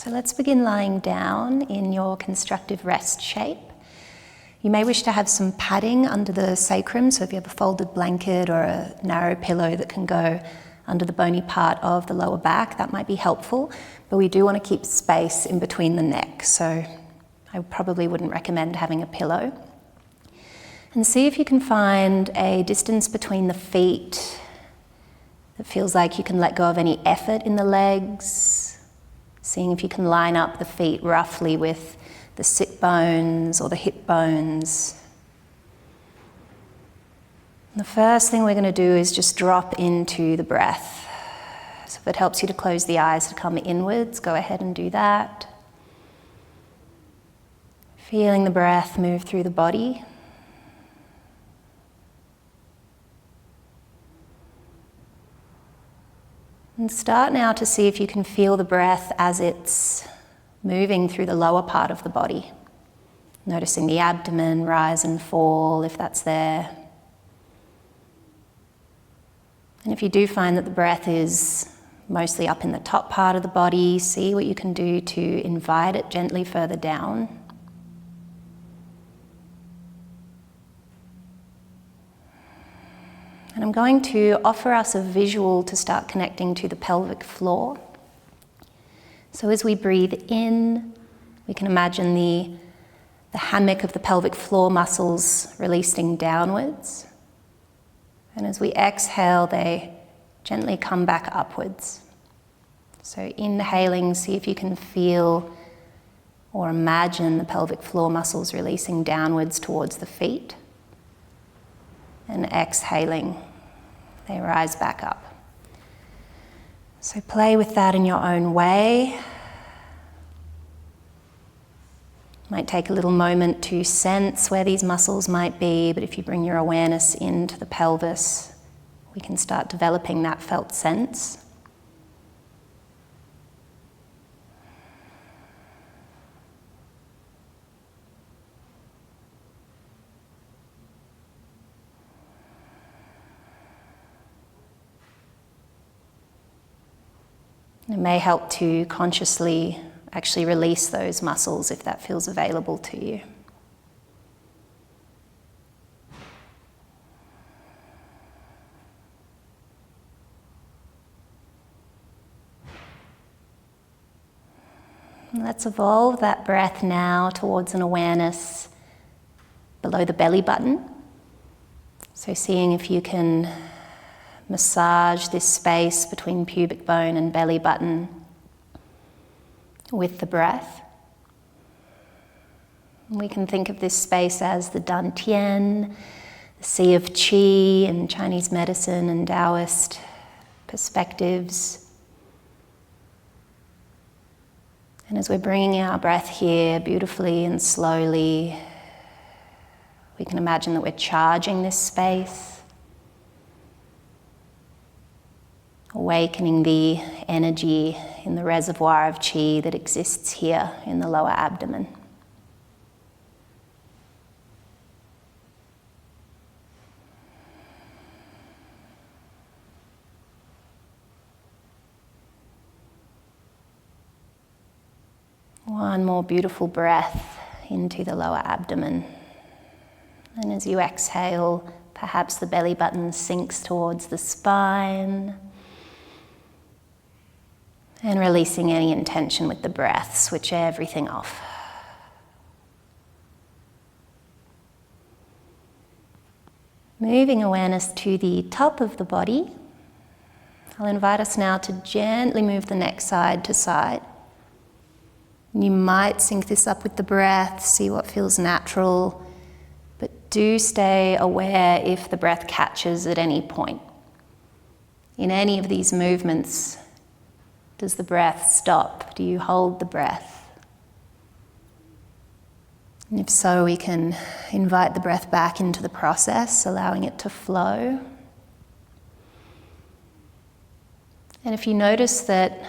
So let's begin lying down in your constructive rest shape. You may wish to have some padding under the sacrum, so if you have a folded blanket or a narrow pillow that can go under the bony part of the lower back, that might be helpful, but we do want to keep space in between the neck, so I probably wouldn't recommend having a pillow. And see if you can find a distance between the feet that feels like you can let go of any effort in the legs. Seeing if you can line up the feet roughly with the sit bones or the hip bones. And the first thing we're going to do is just drop into the breath. So if it helps you to close the eyes to come inwards, go ahead and do that. Feeling the breath move through the body. And start now to see if you can feel the breath as it's moving through the lower part of the body. Noticing the abdomen rise and fall if that's there. And if you do find that the breath is mostly up in the top part of the body, see what you can do to invite it gently further down. And I'm going to offer us a visual to start connecting to the pelvic floor. So as we breathe in, we can imagine the hammock of the pelvic floor muscles releasing downwards. And as we exhale, they gently come back upwards. So inhaling, see if you can feel or imagine the pelvic floor muscles releasing downwards towards the feet. And exhaling, they rise back up. So play with that in your own way. Might take a little moment to sense where these muscles might be, but if you bring your awareness into the pelvis, we can start developing that felt sense. It may help to consciously actually release those muscles if that feels available to you. And let's evolve that breath now towards an awareness below the belly button. So seeing if you can massage this space between pubic bone and belly button with the breath. We can think of this space as the dantian, the sea of qi in Chinese medicine and Taoist perspectives. And as we're bringing our breath here beautifully and slowly, we can imagine that we're charging this space, awakening the energy in the reservoir of qi that exists here in the lower abdomen. One more beautiful breath into the lower abdomen. And as you exhale, perhaps the belly button sinks towards the spine. And releasing any intention with the breath, switch everything off. Moving awareness to the top of the body, I'll invite us now to gently move the neck side to side. You might sync this up with the breath, see what feels natural, but do stay aware if the breath catches at any point. In any of these movements, does the breath stop? Do you hold the breath? And if so, we can invite the breath back into the process, allowing it to flow. And if you notice that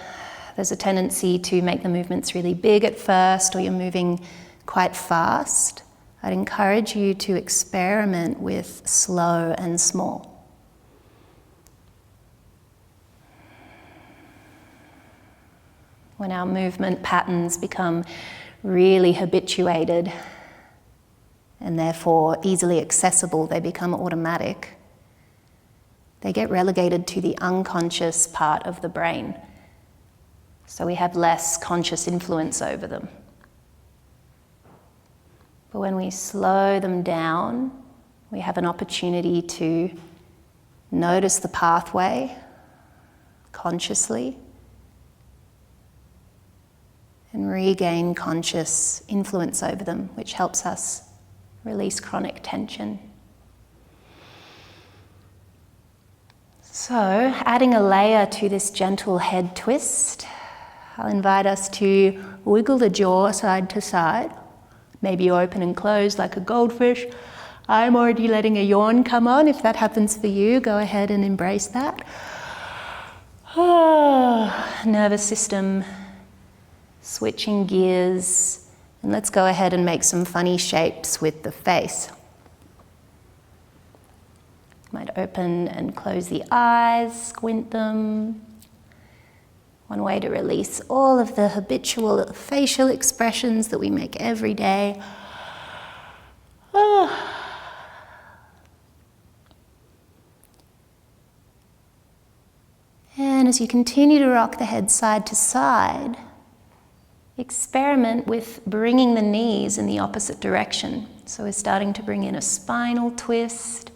there's a tendency to make the movements really big at first, or you're moving quite fast, I'd encourage you to experiment with slow and small. when our movement patterns become really habituated and therefore easily accessible, they become automatic. They get relegated to the unconscious part of the brain, so we have less conscious influence over them. But when we slow them down, we have an opportunity to notice the pathway consciously and regain conscious influence over them, which helps us release chronic tension. So, adding a layer to this gentle head twist, I'll invite us to wiggle the jaw side to side, maybe open and close like a goldfish. I'm already letting a yawn come on. If that happens for you, go ahead and embrace that. Nervous system switching gears, and let's go ahead and make some funny shapes with the face. Might open and close the eyes, squint them. One way to release all of the habitual facial expressions that we make every day. And as you continue to rock the head side to side, experiment with bringing the knees in the opposite direction. So we're starting to bring in a spinal twist.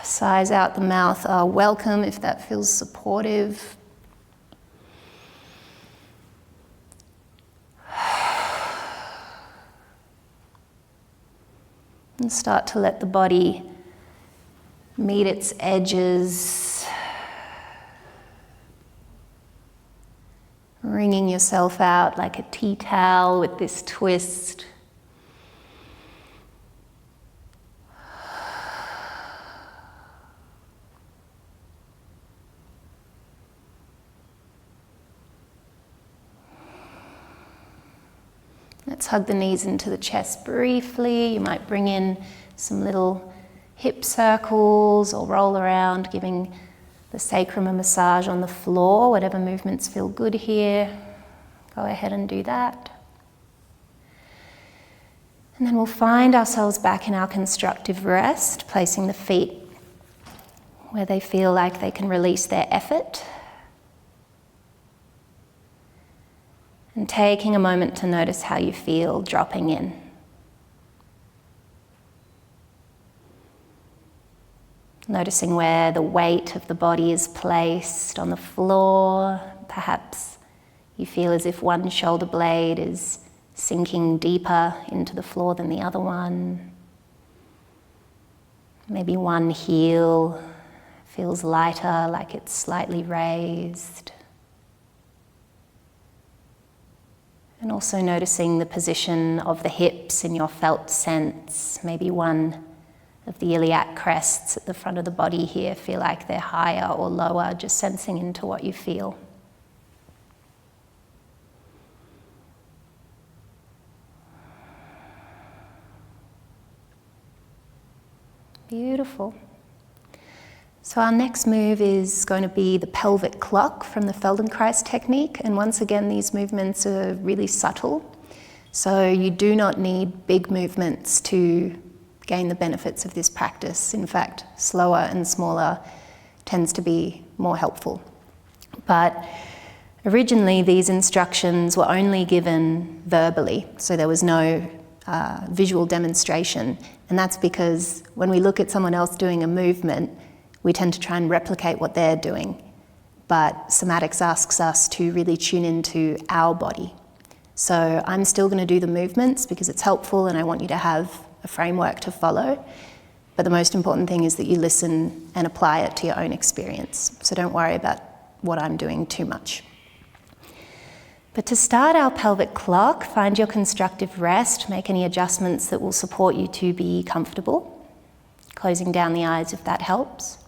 Sighs out the mouth are welcome if that feels supportive. And start to let the body meet its edges, wringing yourself out like a tea towel with this twist. Let's hug the knees into the chest briefly. You might bring in some little hip circles or roll around, giving the sacrum a massage on the floor. Whatever movements feel good here, go ahead and do that. And then we'll find ourselves back in our constructive rest, placing the feet where they feel like they can release their effort. And taking a moment to notice how you feel dropping in. Noticing where the weight of the body is placed on the floor. Perhaps you feel as if one shoulder blade is sinking deeper into the floor than the other one. Maybe one heel feels lighter, like it's slightly raised. And also noticing the position of the hips in your felt sense. Maybe one of the iliac crests at the front of the body here feel like they're higher or lower, just sensing into what you feel. Beautiful. So our next move is going to be the pelvic clock from the Feldenkrais technique. And once again, these movements are really subtle. So you do not need big movements to gain the benefits of this practice. In fact, slower and smaller tends to be more helpful. But originally, these instructions were only given verbally, so there was no visual demonstration. And that's because when we look at someone else doing a movement, we tend to try and replicate what they're doing. But somatics asks us to really tune into our body. So I'm still going to do the movements because it's helpful and I want you to have a framework to follow. But the most important thing is that you listen and apply it to your own experience. So don't worry about what I'm doing too much. But to start our pelvic clock, find your constructive rest, make any adjustments that will support you to be comfortable, closing down the eyes if that helps.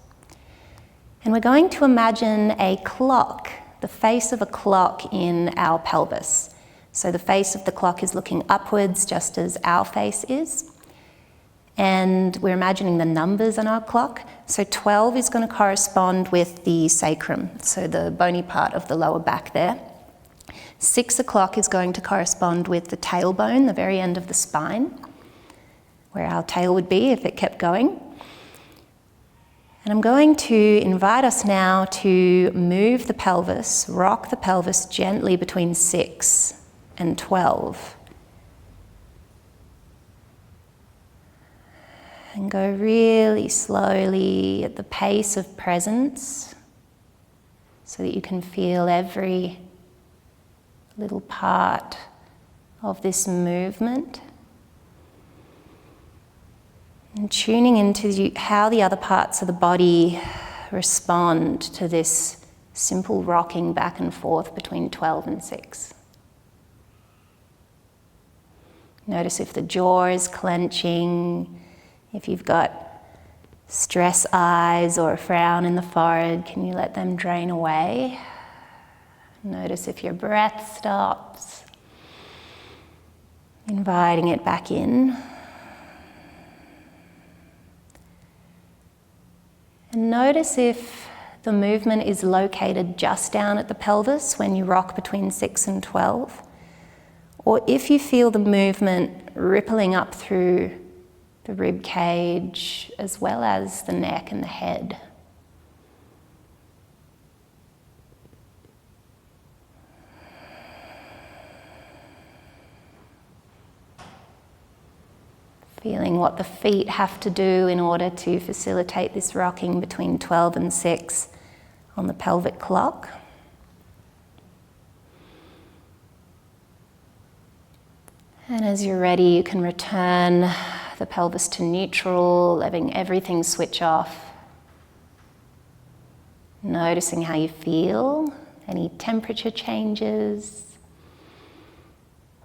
And we're going to imagine a clock, the face of a clock in our pelvis. So the face of the clock is looking upwards, just as our face is. And we're imagining the numbers on our clock. So 12 is going to correspond with the sacrum, so the bony part of the lower back there. 6 o'clock is going to correspond with the tailbone, the very end of the spine, where our tail would be if it kept going. And I'm going to invite us now to move the pelvis, rock the pelvis gently between 6 and 12. And go really slowly at the pace of presence so that you can feel every little part of this movement. And tuning into how the other parts of the body respond to this simple rocking back and forth between 12 and 6. Notice if the jaw is clenching. If you've got stress eyes or a frown in the forehead, can you let them drain away? Notice if your breath stops, inviting it back in. And notice if the movement is located just down at the pelvis when you rock between 6 and 12, or if you feel the movement rippling up through the rib cage, as well as the neck and the head. Feeling what the feet have to do in order to facilitate this rocking between 12 and 6 on the pelvic clock. And as you're ready, you can return the pelvis to neutral, letting everything switch off. Noticing how you feel, any temperature changes.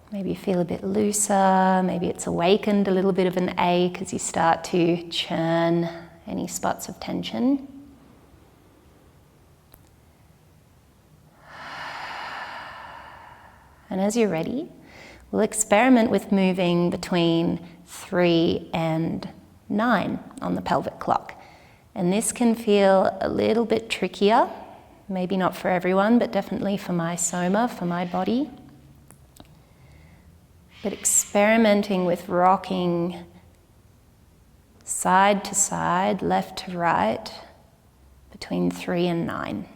Maybe you feel a bit looser, maybe it's awakened a little bit of an ache as you start to churn any spots of tension. And as you're ready, we'll experiment with moving between 3 and 9 on the pelvic clock. And this can feel a little bit trickier, maybe not for everyone, but definitely for my soma, for my body. But experimenting with rocking side to side, left to right, between 3 and 9.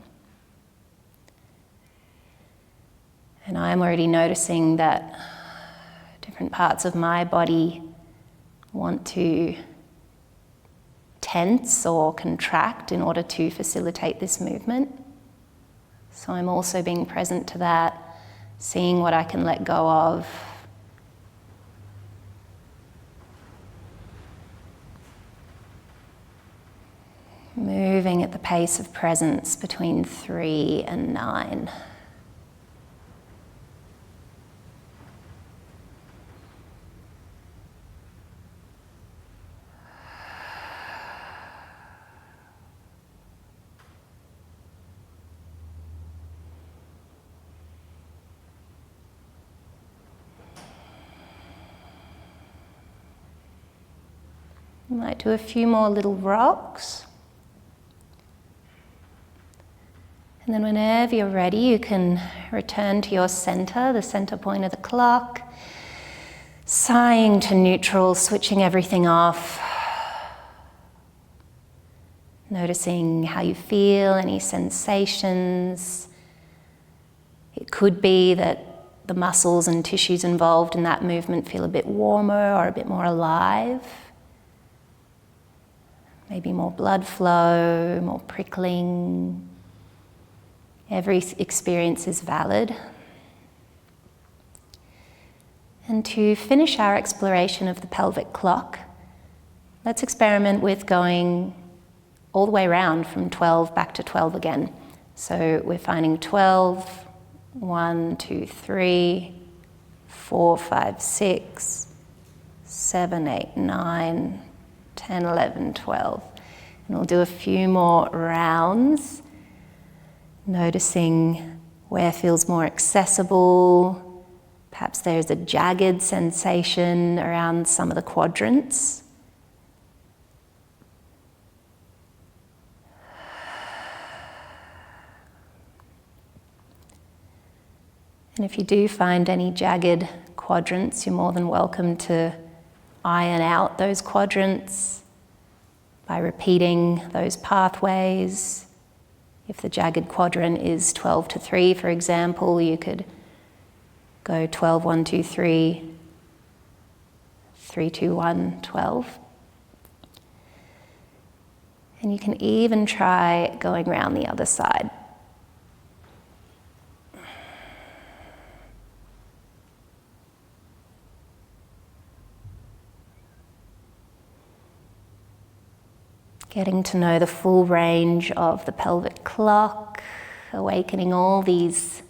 And I'm already noticing that different parts of my body want to tense or contract in order to facilitate this movement. So I'm also being present to that, seeing what I can let go of. Moving at the pace of presence between 3 and 9. You might do a few more little rocks. And then whenever you're ready, you can return to your center, the center point of the clock, sighing to neutral, switching everything off. Noticing how you feel, any sensations. It could be that the muscles and tissues involved in that movement feel a bit warmer or a bit more alive. Maybe more blood flow, more prickling. Every experience is valid. And to finish our exploration of the pelvic clock, let's experiment with going all the way around from 12 back to 12 again. So we're finding 12, 1, 2, 3, 4, 5, 6, 7, 8, 9, 10, 11, 12. And we'll do a few more rounds, noticing where feels more accessible. Perhaps there's a jagged sensation around some of the quadrants. And if you do find any jagged quadrants, you're more than welcome to iron out those quadrants by repeating those pathways. If the jagged quadrant is 12 to 3, for example, you could go 12, 1, 2, 3, 3, 2, 1, 12. And you can even try going around the other side. Getting to know the full range of the pelvic clock, awakening all these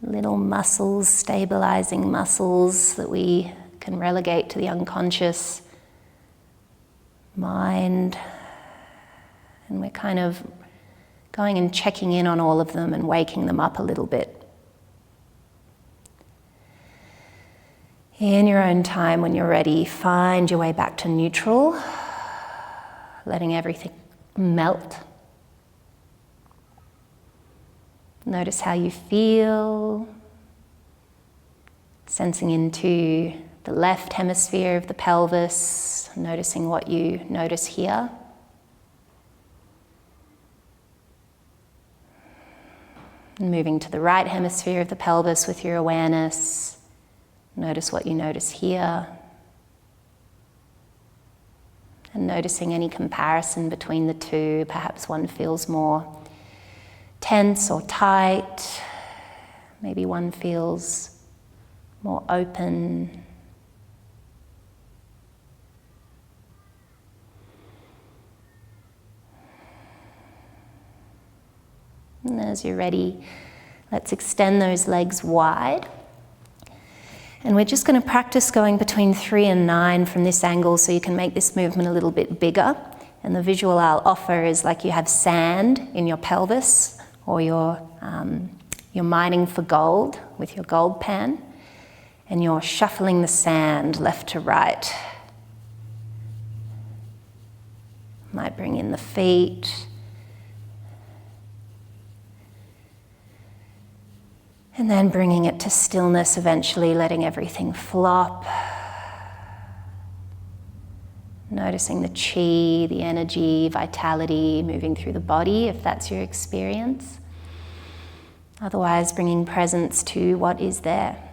little muscles, stabilizing muscles that we can relegate to the unconscious mind. And we're kind of going and checking in on all of them and waking them up a little bit. In your own time, when you're ready, find your way back to neutral, letting everything melt. Notice how you feel, sensing into the left hemisphere of the pelvis, noticing what you notice here. And moving to the right hemisphere of the pelvis with your awareness, notice what you notice here. And noticing any comparison between the two. Perhaps one feels more tense or tight. Maybe one feels more open. And as you're ready, let's extend those legs wide. And we're just going to practice going between 3 and 9 from this angle so you can make this movement a little bit bigger. And the visual I'll offer is like you have sand in your pelvis, or you're mining for gold with your gold pan, and you're shuffling the sand left to right. Might bring in the feet. And then bringing it to stillness eventually, letting everything flop. Noticing the chi, the energy, vitality moving through the body, if that's your experience. Otherwise, bringing presence to what is there.